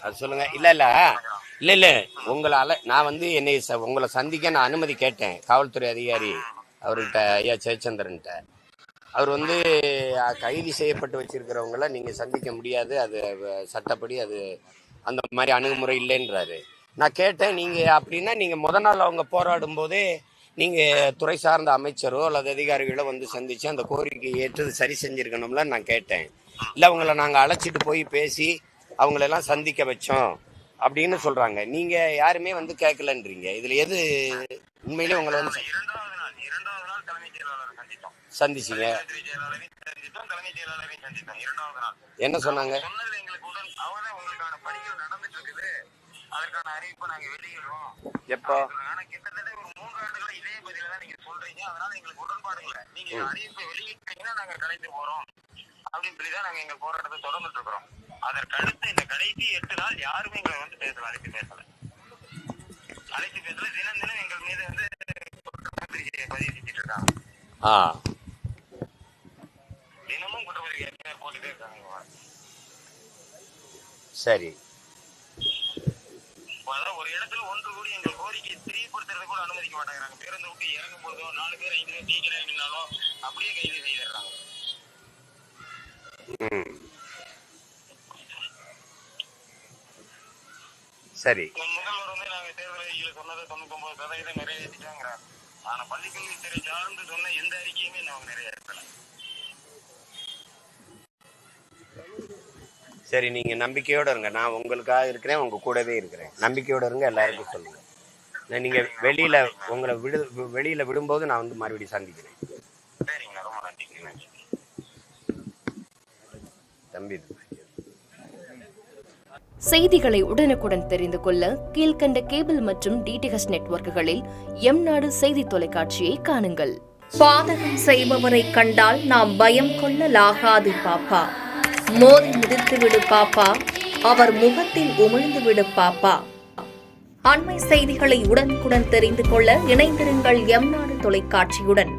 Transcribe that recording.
அது சொல்லுங்க. இல்ல நான் என்னை உங்களை சந்திக்க நான் அனுமதி கேட்டேன் காவல்துறை அதிகாரி அவர்கிட்ட, ஐயா ஜெயச்சந்திரன்ட்ட. அவர் கைது செய்யப்பட்டு வச்சிருக்கிறவங்கள நீங்க சந்திக்க முடியாது, அது சட்டப்படி அது அந்த மாதிரி அணுகுமுறை இல்லைன்றாரு. நான் கேட்டேன், நீங்க அப்படின்னா நீங்க முத நாள் அவங்க போராடும் போதே நீங்க துறை சார்ந்த அமைச்சரோ அல்லது அதிகாரிகளோ சந்திச்சு அந்த கோரிக்கை ஏற்று சரி செஞ்சிருக்கணும்ல நான் கேட்டேன். இல்ல அவங்கள நாங்க அழைச்சிட்டு போய் பேசி அவங்களெல்லாம் சந்திக்க வச்சோம் அப்படின்னு சொல்றாங்க. நீங்க யாருமே கேட்கலன்றீங்க. இதுல எது உண்மையிலே உங்களை சந்திச்சீங்க? என்ன சொன்னாங்க? எப்போ? அப்படின்னு சொல்லிதான் நாங்க எங்க போராட்டத்தை தொடர்ந்துட்டு இருக்கிறோம். அதற்கடுத்து இந்த கடைசி 8 நாள் யாருமே எங்களை அழைத்து பேசல. தினம் தினம் எங்கள் மீது குற்றப்பத்திரிகையை பதிவு செஞ்சுட்டு இருக்காங்க. தினமும் குற்றப்பத்திரிகை போட்டுட்டே இருக்காங்க. சரி, ஒரு இடத்துல ஒன்று கூடி எங்கள் கோரிக்கையை தெரியப்படுத்துறது கூட அனுமதிக்க மாட்டேங்கிறாங்க. பேருந்து விட்டு இறங்கும் போதோ 4 பேர் 5 பேர் டீக்கர் இறங்கினாலும் அப்படியே கைது செய்திடுறாங்க. சரி, முதல்வர் நாங்க தேர்தல் அறிக்கையில சொன்னதை 99% நிறைவேற்றிட்டாங்கிறாங்க. ஆனா பள்ளிக்கல்வித்துறை சார்ந்து சொன்ன எந்த அறிக்கையுமே நாங்க நிறைவேற்றல. சரி, நீங்க நம்பிக்கையோட இருங்க. நான் உங்களுக்காக இருக்கிறேன், உங்க கூடவே இருக்கிறேன். நம்பிக்கையோட இருங்க. எல்லாருக்கும் சொல்லுங்க. நீங்க வெளியில விடும்போது நான் மறுபடியும் சந்திக்கிறேன். தம்பி, செய்திகளை உடனுக்குடன் தெரிந்து கொள்ள கீழ்கண்ட கேபிள் மற்றும் டிடிஎச் நெட்வொர்க்குகளில் எம்நாடு செய்தி தொலைக்காட்சியை காணுங்கள். பாதகம் செய்பவரை கண்டால் நாம் பயம் கொள்ளலாகாது பாப்பா. மோதி மிதித்துவிடு பாப்பா, அவர் முகத்தில் உமிழ்ந்து விடு பாப்பா. அண்மை செய்திகளை உடனுக்குடன் தெரிந்து கொள்ள இணைந்திருங்கள் எம்நாடு தொலைக்காட்சியுடன்.